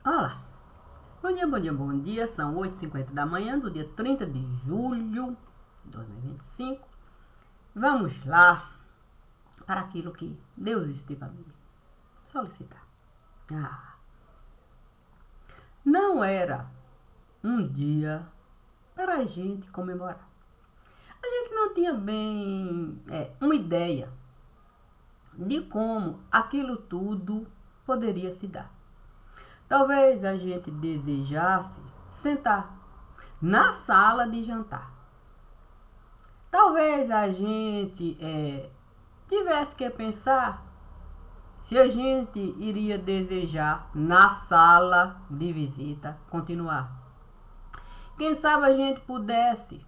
Olá, bom dia, bom dia, bom dia. São 8h50 da manhã do dia 30 de julho de 2025. Vamos lá para aquilo que Deus esteve a me solicitar. Não era um dia para a gente comemorar. A gente não tinha bem uma ideia de como aquilo tudo poderia se dar. Talvez a gente desejasse sentar na sala de jantar. Talvez a gente tivesse que pensar se a gente iria desejar na sala de visita continuar. Quem sabe a gente pudesse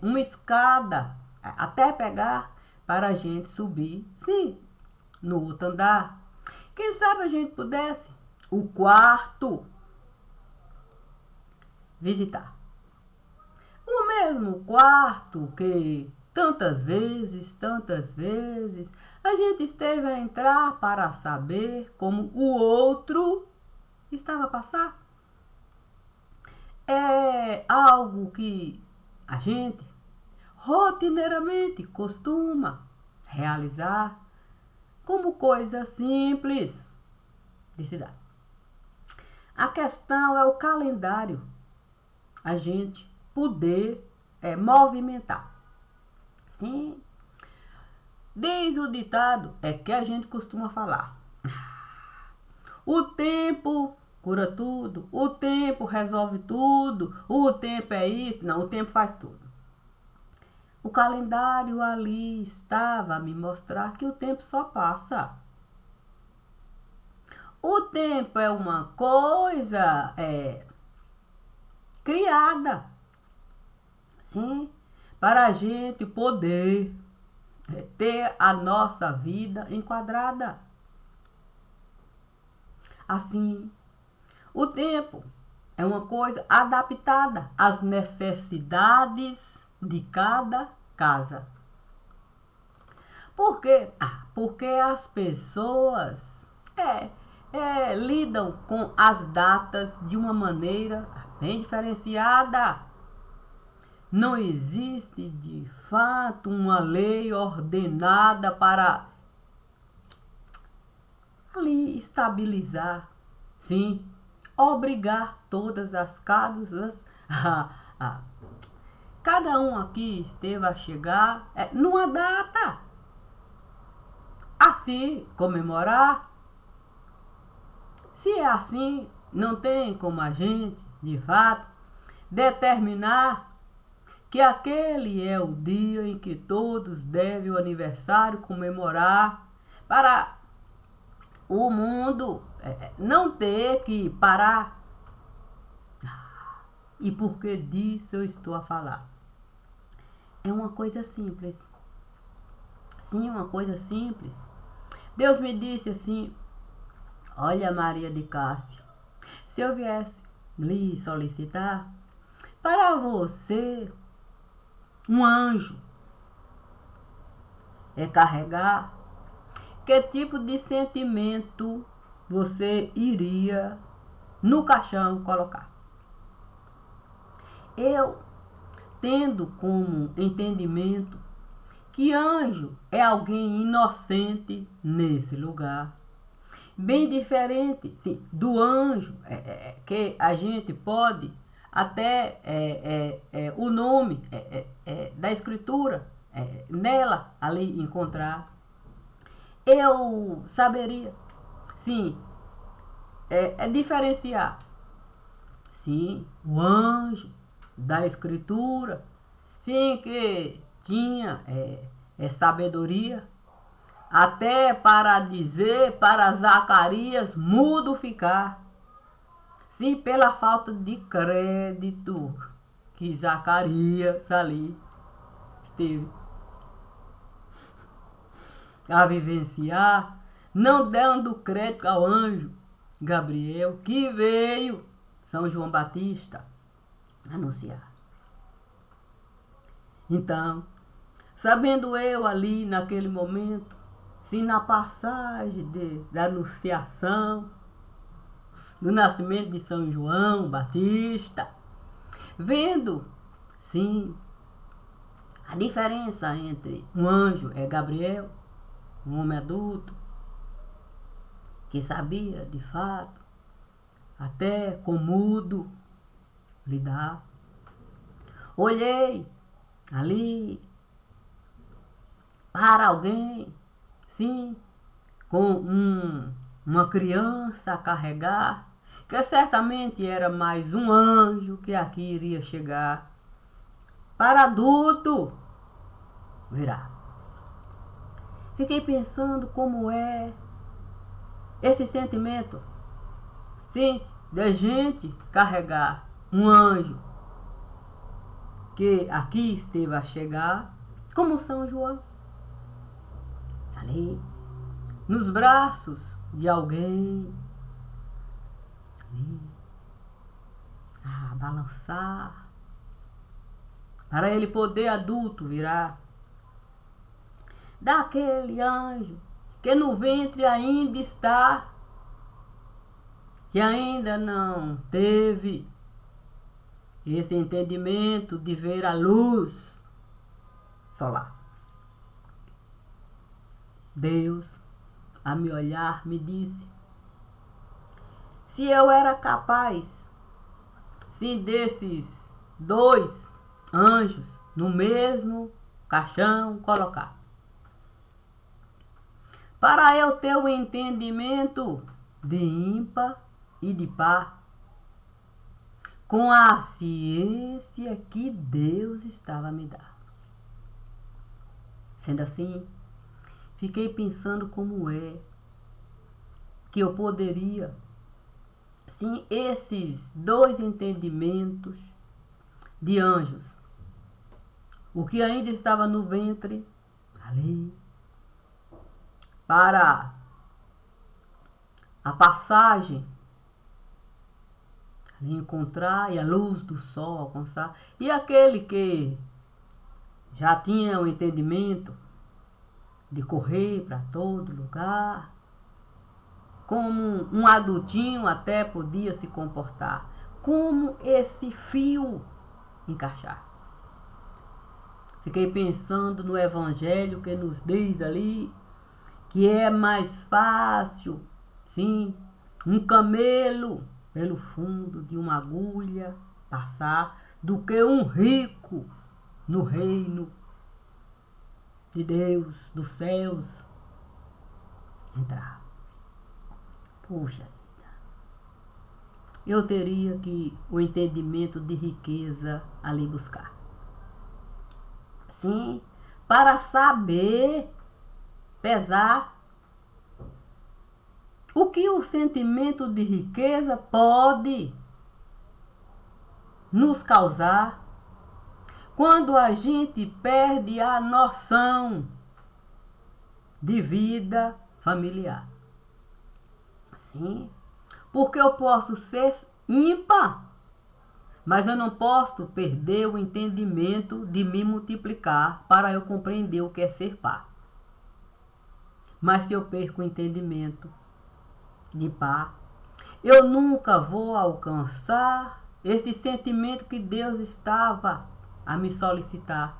uma escada até pegar para a gente subir, sim, no outro andar. Quem sabe a gente pudesse o quarto visitar. O mesmo quarto que tantas vezes a gente esteve a entrar para saber como o outro estava a passar. É algo que a gente rotineiramente costuma realizar como coisa simples de se dar. A questão é o calendário. A gente poder movimentar. Sim. Diz o ditado, que a gente costuma falar. O tempo cura tudo, o tempo resolve tudo, o tempo é isso, não, o tempo faz tudo. O calendário ali estava a me mostrar que o tempo só passa. O tempo é uma coisa criada, sim, para a gente poder ter a nossa vida enquadrada. Assim, o tempo é uma coisa adaptada às necessidades de cada casa. Por quê? Porque as pessoas lidam com as datas de uma maneira bem diferenciada. Não existe de fato uma lei ordenada para ali estabilizar, sim, obrigar todas as casas cada um aqui esteve a chegar numa data a se comemorar. Se é assim, não tem como a gente, de fato, determinar que aquele é o dia em que todos devem o aniversário comemorar para o mundo não ter que parar. E por que disso eu estou a falar? É uma coisa simples. Sim, uma coisa simples. Deus me disse assim: olha, Maria de Cássia, se eu viesse lhe solicitar para você um anjo carregar, que tipo de sentimento você iria no caixão colocar? Eu, tendo como entendimento que anjo é alguém inocente nesse lugar, bem diferente, sim, do anjo que a gente pode até o nome da escritura nela ali encontrar. Eu saberia, sim, diferenciar, sim, o anjo da escritura, sim, que tinha sabedoria, até para dizer para Zacarias mudo ficar, sim, pela falta de crédito que Zacarias ali esteve a vivenciar, não dando crédito ao anjo Gabriel, que veio São João Batista anunciar. Então, sabendo eu ali naquele momento, se na passagem da anunciação do nascimento de São João Batista, vendo, sim, a diferença entre um anjo é Gabriel, um homem adulto, que sabia de fato, até com mudo, lidar. Olhei ali para alguém, sim, com uma criança a carregar, que certamente era mais um anjo que aqui iria chegar. Para adulto, virá. Fiquei pensando como é esse sentimento, sim, de gente carregar um anjo que aqui esteve a chegar, como São João, ali, nos braços de alguém, ali, a balançar, para ele poder adulto virar, daquele anjo que no ventre ainda está, que ainda não teve esse entendimento de ver a luz solar. Deus, a me olhar, me disse se eu era capaz, se desses dois anjos no mesmo caixão colocar, para eu ter o entendimento de ímpar e de par, com a ciência que Deus estava a me dar. Sendo assim, fiquei pensando como é que eu poderia, sim, esses dois entendimentos de anjos, o que ainda estava no ventre, ali, para a passagem, ali encontrar e a luz do sol alcançar, e aquele que já tinha o entendimento de correr para todo lugar, como um adultinho até podia se comportar, como esse fio encaixar. Fiquei pensando no evangelho que nos diz ali que é mais fácil, sim, um camelo pelo fundo de uma agulha passar do que um rico no reino de Deus, dos céus, entrar. Puxa vida, eu teria que o entendimento de riqueza ali buscar. Sim, para saber pesar o que o sentimento de riqueza pode nos causar quando a gente perde a noção de vida familiar. Sim, porque eu posso ser ímpar, mas eu não posso perder o entendimento de me multiplicar para eu compreender o que é ser par. Mas se eu perco o entendimento de par, eu nunca vou alcançar esse sentimento que Deus estava a me solicitar.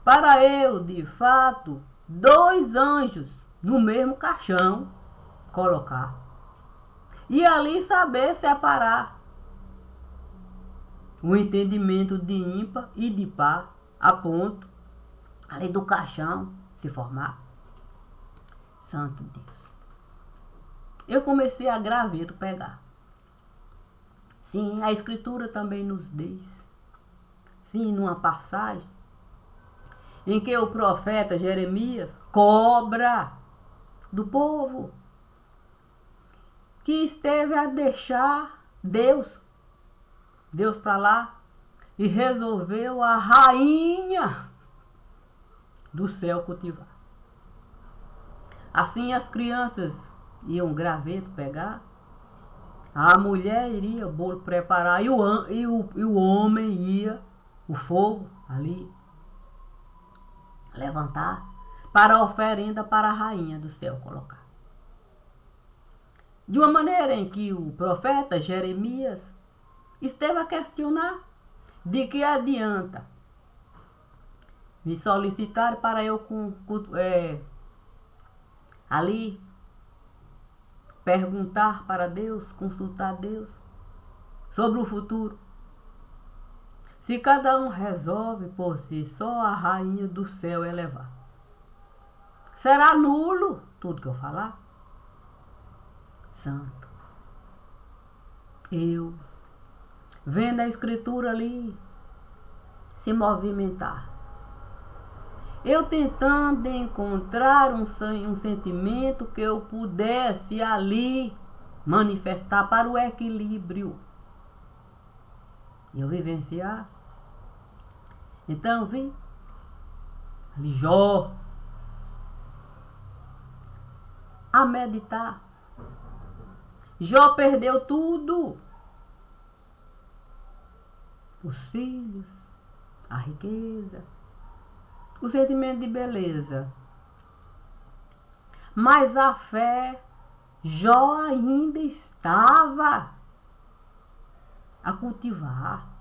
Para eu, de fato, dois anjos no mesmo caixão colocar. E ali saber separar o entendimento de ímpar e de par, a ponto ali do caixão se formar. Santo Deus. Eu comecei a graveto pegar. Sim, a Escritura também nos diz. Sim, numa passagem em que o profeta Jeremias cobra do povo que esteve a deixar Deus para lá e resolveu a rainha do céu cultivar. Assim as crianças iam graveto pegar, a mulher iria o bolo preparar e o homem ia o fogo ali levantar para a oferenda para a rainha do céu colocar. De uma maneira em que o profeta Jeremias esteve a questionar de que adianta me solicitar para eu ali perguntar para Deus, consultar Deus sobre o futuro. Se cada um resolve por si só a rainha do céu elevar, será nulo tudo que eu falar? Santo, eu vendo a escritura ali se movimentar, eu tentando encontrar um sentimento que eu pudesse ali manifestar para o equilíbrio, eu vivenciar. Então vi ali Jó a meditar. Jó perdeu tudo: os filhos, a riqueza, o sentimento de beleza. Mas a fé, Jó ainda estava a cultivar.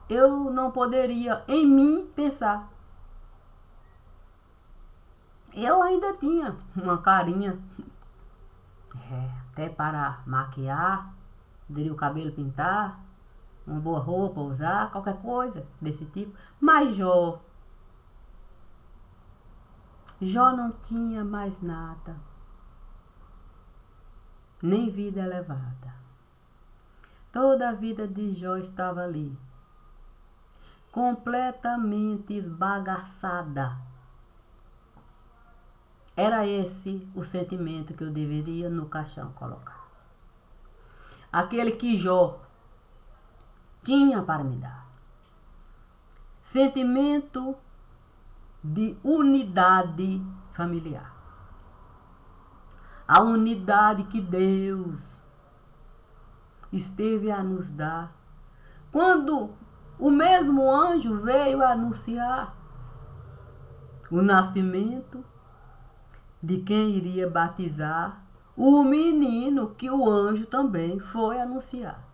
Eu não poderia em mim pensar. Eu ainda tinha uma carinha, até para maquiar, poderia o cabelo pintar, uma boa roupa usar, qualquer coisa desse tipo. Mas Jó não tinha mais nada, nem vida elevada. Toda a vida de Jó estava ali, completamente esbagaçada. Era esse o sentimento que eu deveria no caixão colocar. Aquele que Jó tinha para me dar. Sentimento de unidade familiar. A unidade que Deus esteve a nos dar quando o mesmo anjo veio anunciar o nascimento de quem iria batizar o menino que o anjo também foi anunciar.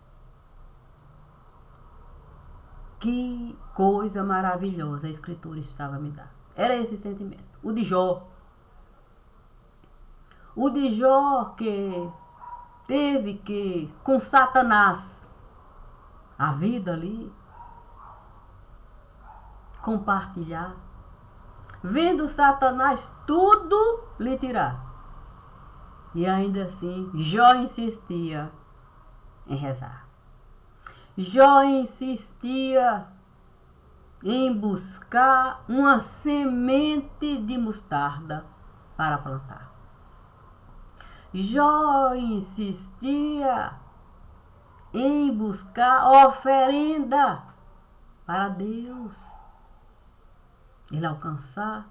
Que coisa maravilhosa a Escritura estava a me dar. Era esse sentimento. O de Jó. O de Jó que teve que, com Satanás, a vida ali, compartilhar. Vendo Satanás tudo lhe tirar. E ainda assim, Jó insistia em rezar. Jó insistia em buscar uma semente de mostarda para plantar. Jó insistia em buscar oferenda para Deus, ele alcançar.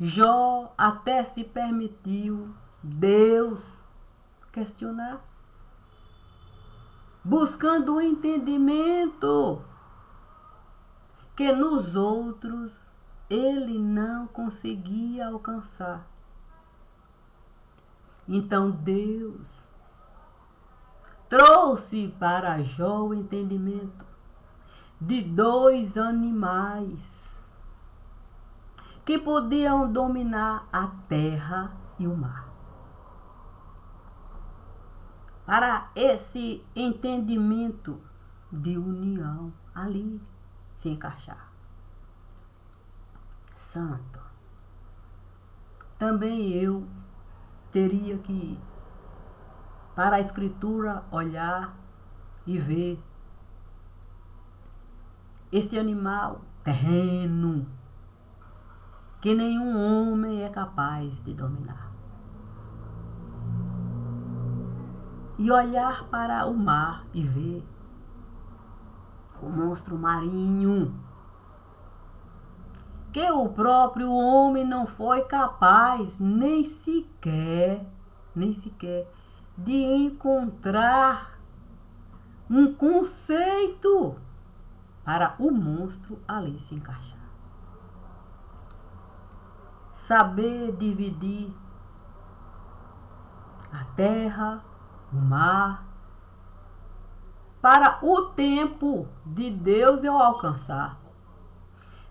Jó até se permitiu Deus questionar, buscando um entendimento que nos outros ele não conseguia alcançar. Então Deus trouxe para Jó o entendimento de 2 animais que podiam dominar a terra e o mar. Para esse entendimento de união ali se encaixar. Santo. Também eu teria que, para a Escritura, olhar e ver este animal terreno que nenhum homem é capaz de dominar. E olhar para o mar e ver o monstro marinho que o próprio homem não foi capaz nem sequer de encontrar um conceito para o monstro ali se encaixar. saber dividir a terra, o mar, para o tempo de Deus eu alcançar,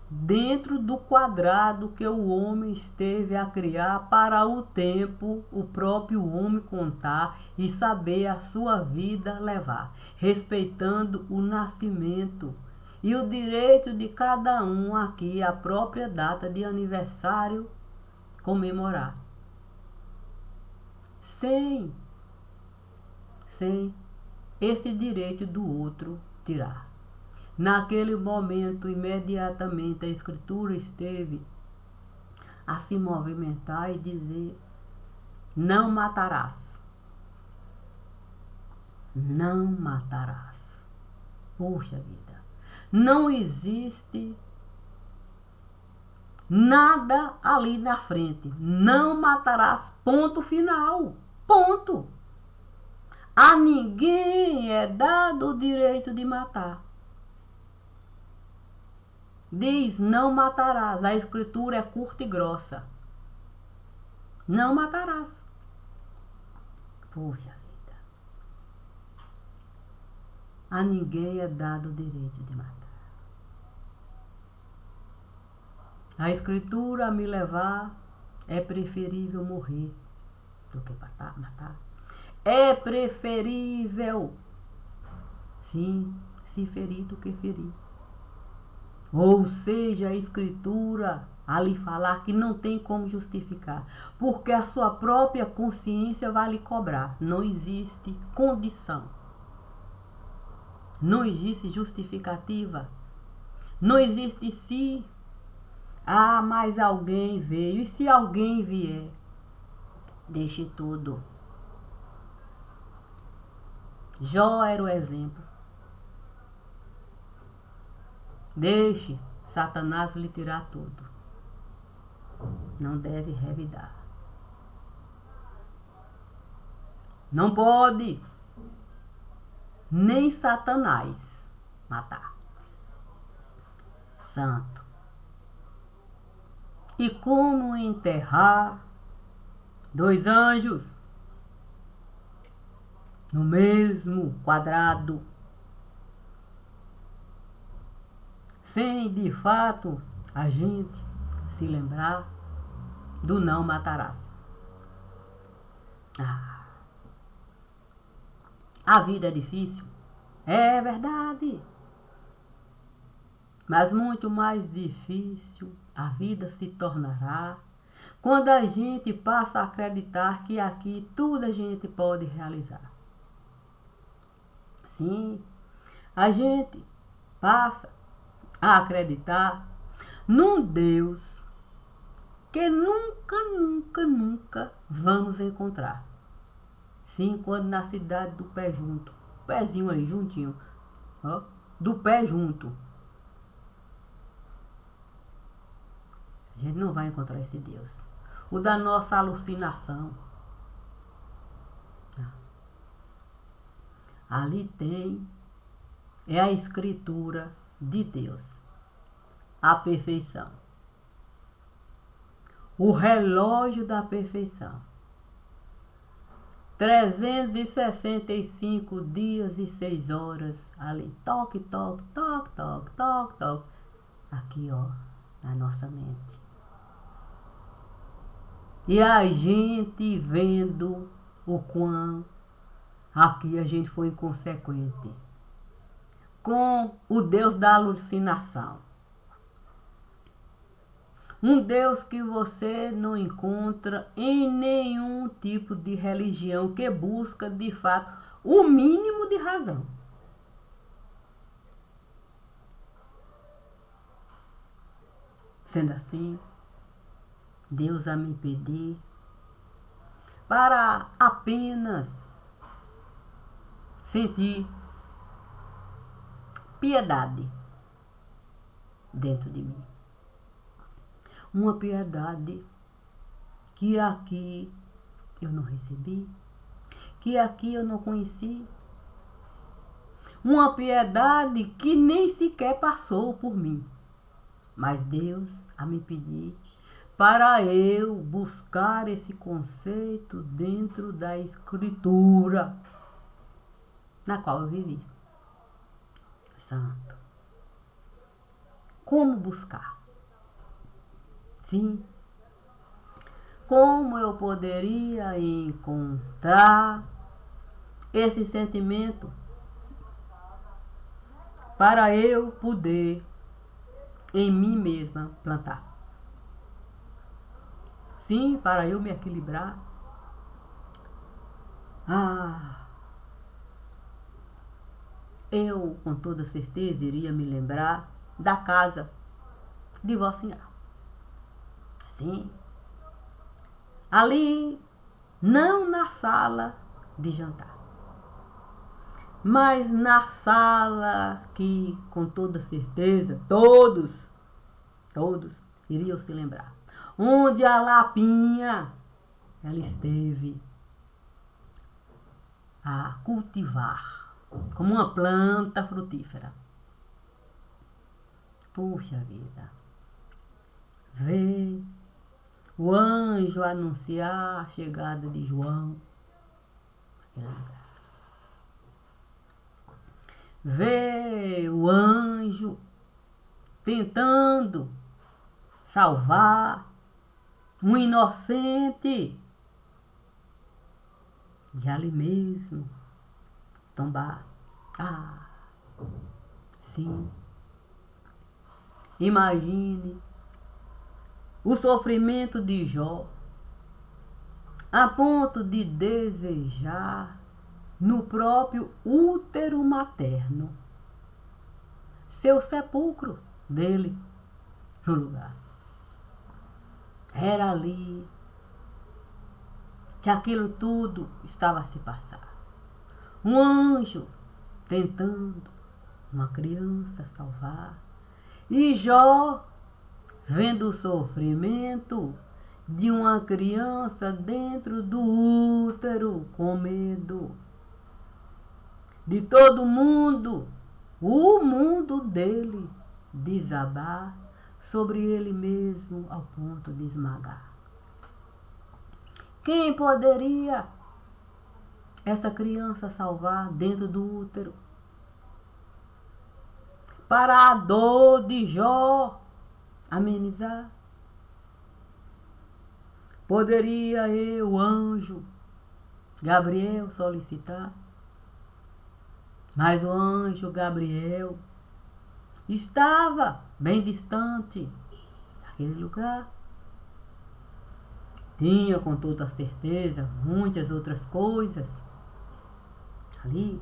dentro do quadrado que o homem esteve a criar, para o tempo o próprio homem contar e saber a sua vida levar, respeitando o nascimento e o direito de cada um aqui, a própria data de aniversário comemorar. Sem esse direito do outro tirar. Naquele momento, imediatamente, a Escritura esteve a se movimentar e dizer: não matarás. Não matarás. Puxa vida. Não existe nada ali na frente. Não matarás. Ponto final. Ponto. A ninguém é dado o direito de matar. Diz, não matarás. A Escritura é curta e grossa. Não matarás. Puxa vida. A ninguém é dado o direito de matar. A Escritura a me levar, é preferível morrer do que matar. É preferível, sim, se ferir do que ferir. Ou seja, a Escritura a lhe falar que não tem como justificar, porque a sua própria consciência vai lhe cobrar. Não existe condição. Não existe justificativa. Não existe se mais alguém veio. E se alguém vier, deixe tudo. Jó era o exemplo. Deixe Satanás lhe tirar tudo. Não deve revidar. Não pode nem Satanás matar. Santo. E como enterrar 2 anjos no mesmo quadrado, sem de fato a gente se lembrar do não matarás. A vida é difícil, é verdade, mas muito mais difícil a vida se tornará quando a gente passa a acreditar que aqui tudo a gente pode realizar. Sim, a gente passa a acreditar num Deus que nunca vamos encontrar. Sim, quando na cidade do pé junto, pezinho ali juntinho, ó, do pé junto, a gente não vai encontrar esse Deus. O da nossa alucinação. Ali é a Escritura de Deus, a perfeição, o relógio da perfeição, 365 dias e 6 horas ali, toque, toque, toque, toque, toque, toque, aqui ó, na nossa mente. E a gente vendo o quão aqui a gente foi inconsequente com o Deus da alucinação. Um Deus que você não encontra em nenhum tipo de religião que busca, de fato, o mínimo de razão. Sendo assim, Deus a me pedir para apenas sentir piedade dentro de mim. Uma piedade que aqui eu não recebi, que aqui eu não conheci. Uma piedade que nem sequer passou por mim. Mas Deus a me pedir para eu buscar esse conceito dentro da escritura na qual eu vivi. Santo. Como buscar? Sim. Como eu poderia encontrar esse sentimento para eu poder em mim mesma plantar? Sim, para eu me equilibrar. Eu com toda certeza iria me lembrar da casa de Vocinha. Sim. Ali, não na sala de jantar, mas na sala que com toda certeza todos iriam se lembrar. Onde a Lapinha, ela esteve a cultivar como uma planta frutífera. Puxa vida. Ver o anjo anunciar a chegada de João. Ver o anjo tentando salvar um inocente e ali mesmo tombar. Sim. Imagine o sofrimento de Jó a ponto de desejar no próprio útero materno seu sepulcro dele no lugar. Era ali que aquilo tudo estava a se passar. Um anjo tentando uma criança salvar. E Jó vendo o sofrimento de uma criança dentro do útero, com medo de todo mundo, o mundo dele desabar sobre ele mesmo ao ponto de esmagar. Quem poderia essa criança salvar dentro do útero? Para a dor de Jó amenizar? Poderia eu, anjo Gabriel, solicitar? Mas o anjo Gabriel estava bem distante daquele lugar. Tinha com toda certeza muitas outras coisas ali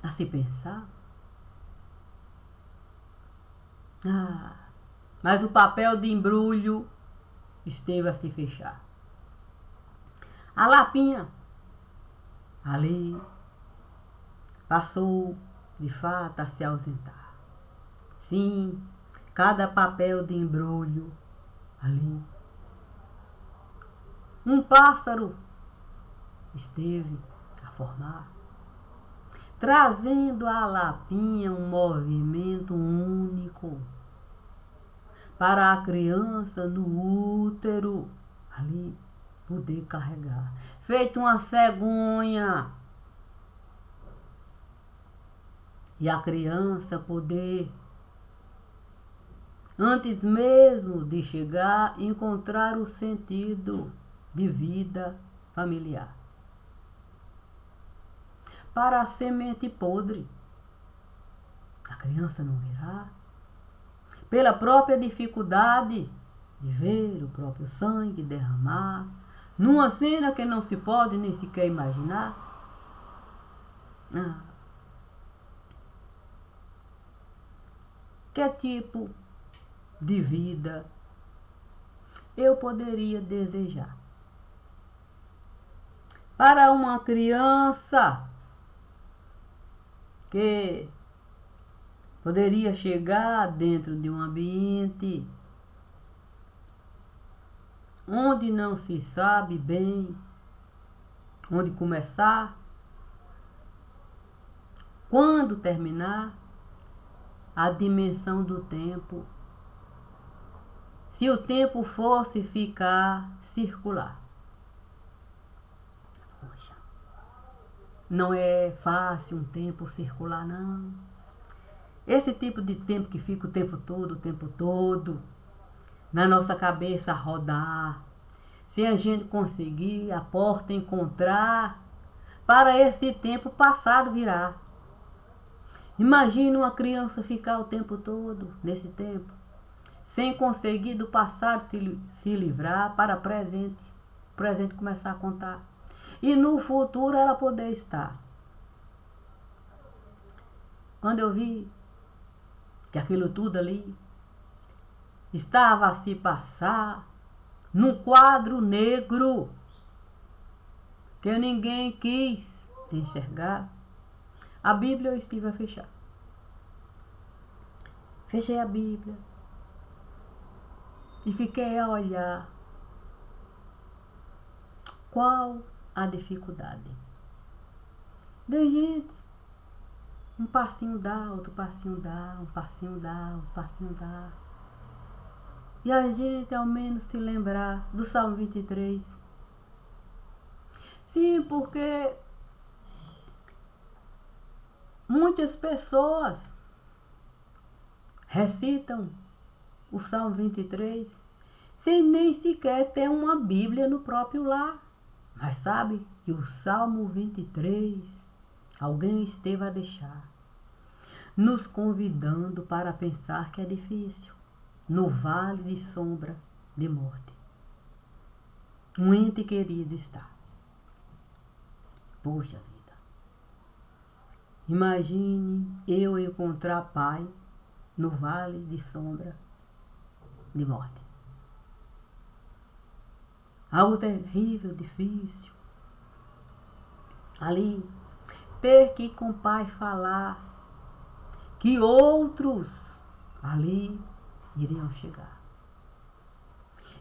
a se pensar. Mas o papel de embrulho esteve a se fechar. A Lapinha ali passou de fato a se ausentar. Sim, cada papel de embrulho ali. Um pássaro esteve a formar, trazendo à Lapinha um movimento único para a criança no útero ali poder carregar, feito uma cegonha, e a criança poder, antes mesmo de chegar, encontrar o sentido de vida familiar. Para a semente podre, a criança não virá, pela própria dificuldade de ver o próprio sangue derramar, numa cena que não se pode nem sequer imaginar. Que tipo de vida eu poderia desejar para uma criança que poderia chegar dentro de um ambiente onde não se sabe bem onde começar, quando terminar, a dimensão do tempo se o tempo fosse ficar circular. Poxa, não é fácil um tempo circular, não. Esse tipo de tempo que fica o tempo todo, na nossa cabeça a rodar. Se a gente conseguir a porta encontrar, para esse tempo passado virar. Imagina uma criança ficar o tempo todo nesse tempo, sem conseguir do passado se livrar para o presente começar a contar. E no futuro ela poder estar. Quando eu vi que aquilo tudo ali estava a se passar num quadro negro que ninguém quis enxergar, a Bíblia eu estive a fechar. Fechei a Bíblia e fiquei a olhar qual a dificuldade. De gente, um passinho dá, outro passinho dá, um passinho dá, outro passinho dá. E a gente ao menos se lembrar do Salmo 23. Sim, porque muitas pessoas recitam o Salmo 23 sem nem sequer ter uma Bíblia no próprio lar. Mas sabe que o Salmo 23 alguém esteve a deixar, nos convidando para pensar que é difícil, no vale de sombra de morte. Um ente querido está. Poxa vida. Imagine eu encontrar pai no vale de sombra de morte. Algo terrível, difícil. Ali, ter que ir com o pai falar que outros ali iriam chegar.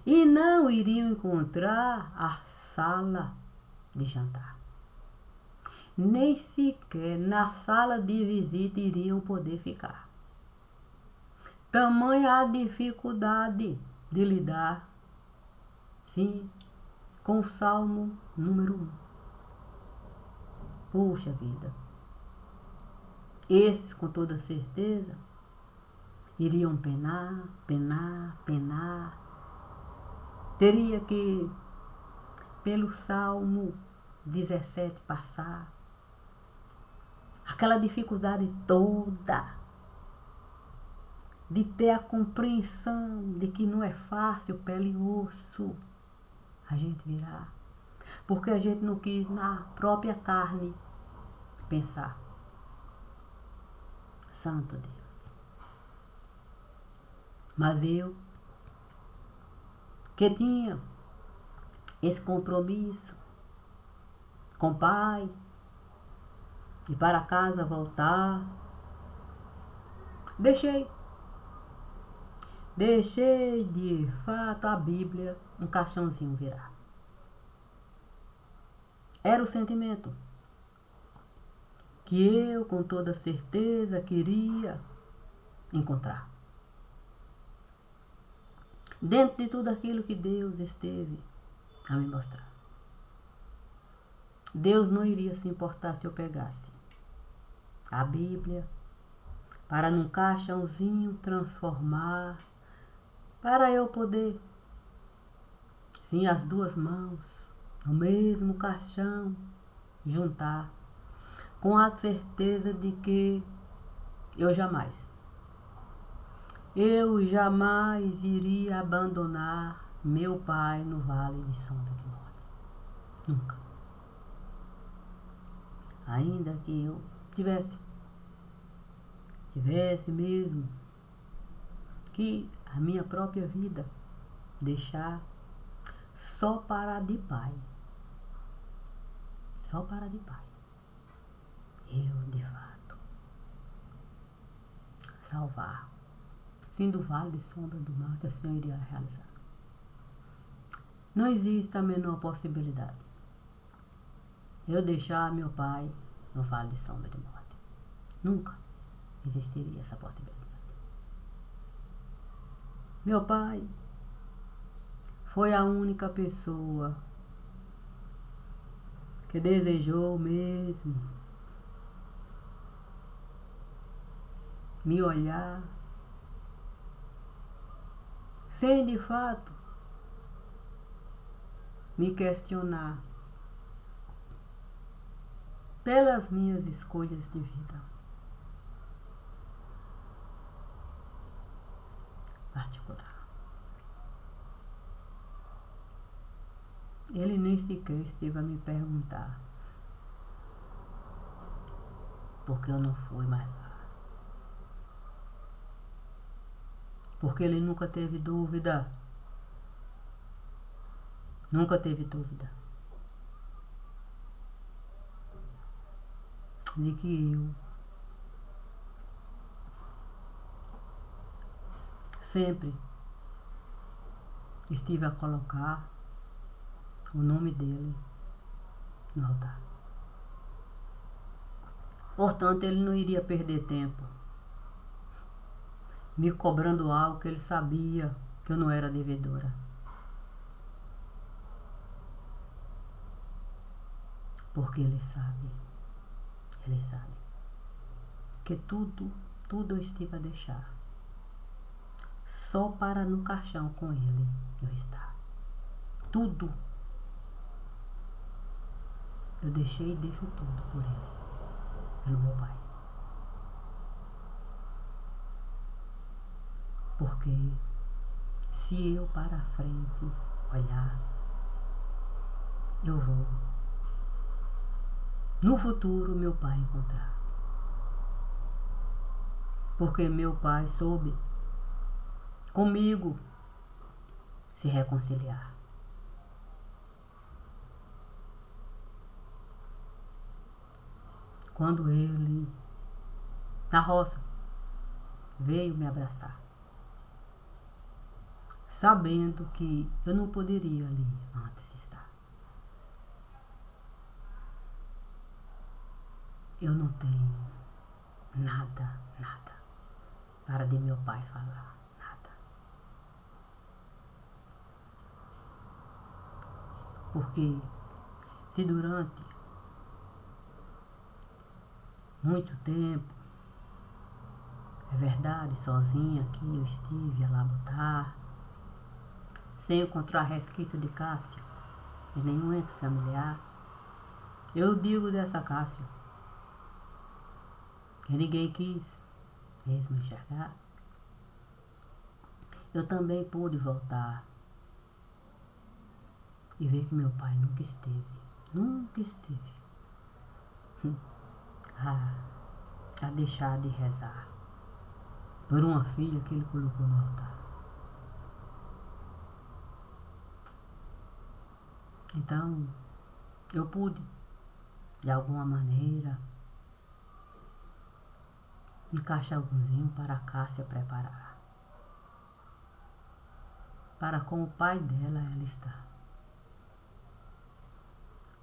E não iriam encontrar a sala de jantar. Nem sequer na sala de visita iriam poder ficar. Tamanha a dificuldade de lidar, sim, com o Salmo número 1. Puxa vida. Esses, com toda certeza, iriam penar. Teria que, pelo Salmo 17, passar. Aquela dificuldade toda de ter a compreensão de que não é fácil pele e osso a gente virar. Porque a gente não quis na própria carne pensar. Santo Deus. Mas eu, que tinha esse compromisso com o pai, e para casa voltar, deixei de fato a Bíblia um caixãozinho virar. Era o sentimento que eu com toda certeza queria encontrar. Dentro de tudo aquilo que Deus esteve a me mostrar. Deus não iria se importar se eu pegasse a Bíblia para num caixãozinho transformar, para eu poder, sim, as duas mãos no mesmo caixão juntar, com a certeza de que eu jamais iria abandonar meu pai no vale de sombra de morte. Nunca. Ainda que eu tivesse mesmo que a minha própria vida deixar só para de pai. Só para de pai. Eu, de fato, salvar. Sim, do vale de sombra do morte, assim eu iria realizar. Não existe a menor possibilidade eu deixar meu pai no vale de sombra de morte. Nunca existiria essa possibilidade. Meu pai foi a única pessoa que desejou mesmo me olhar sem de fato me questionar pelas minhas escolhas de vida particular. Ele nem sequer esteve a me perguntar porque eu não fui mais lá. Porque ele nunca teve dúvida. Nunca teve dúvida de que eu sempre estive a colocar o nome dele no altar. Portanto, ele não iria perder tempo me cobrando algo que ele sabia que eu não era devedora. Porque ele sabe que tudo eu estive a deixar só para no caixão com ele eu estar. Tudo eu deixei e deixo tudo por ele, pelo meu pai. Porque se eu para a frente olhar, eu vou no futuro meu pai encontrar. Porque meu pai soube comigo se reconciliar. Quando ele, na roça, veio me abraçar, sabendo que eu não poderia ali antes estar. Eu não tenho nada para de meu pai falar, nada. Porque se durante muito tempo, é verdade, sozinha aqui eu estive a labutar, sem encontrar resquício de Cássio, em nenhum ente familiar, eu digo dessa Cássio, que ninguém quis mesmo enxergar, eu também pude voltar e ver que meu pai nunca esteve a deixar de rezar por uma filha que ele colocou no altar. Então, eu pude, de alguma maneira, encaixar algumzinho para a Cássia preparar, para com o pai dela ela estar.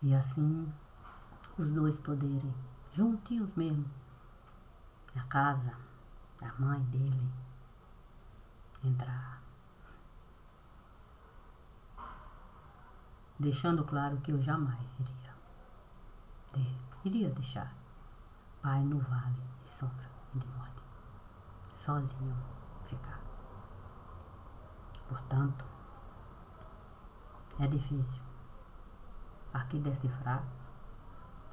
E assim, os dois poderem, juntinhos mesmo, na casa da mãe dele, entrar. Deixando claro que eu jamais iria deixar pai no vale de sombra e de morte, sozinho ficar. Portanto, é difícil aqui decifrar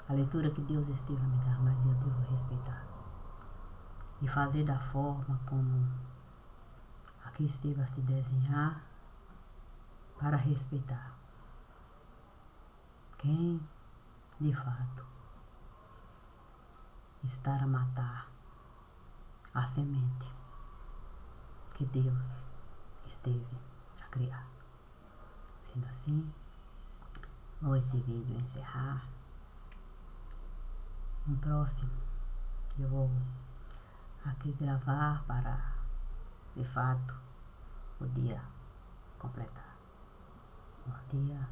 a leitura que Deus esteve a me dar, mas eu devo respeitar e fazer da forma como aqui esteve a se desenhar, para respeitar quem de fato está a matar a semente que Deus esteve a criar. Sendo assim, vou esse vídeo encerrar. No próximo eu vou aqui gravar para de fato o dia completar. Bom dia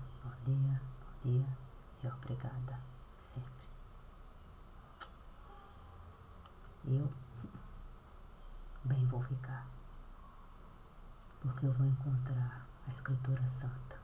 e obrigada sempre. Eu bem vou ficar, porque eu vou encontrar a Escritura Santa.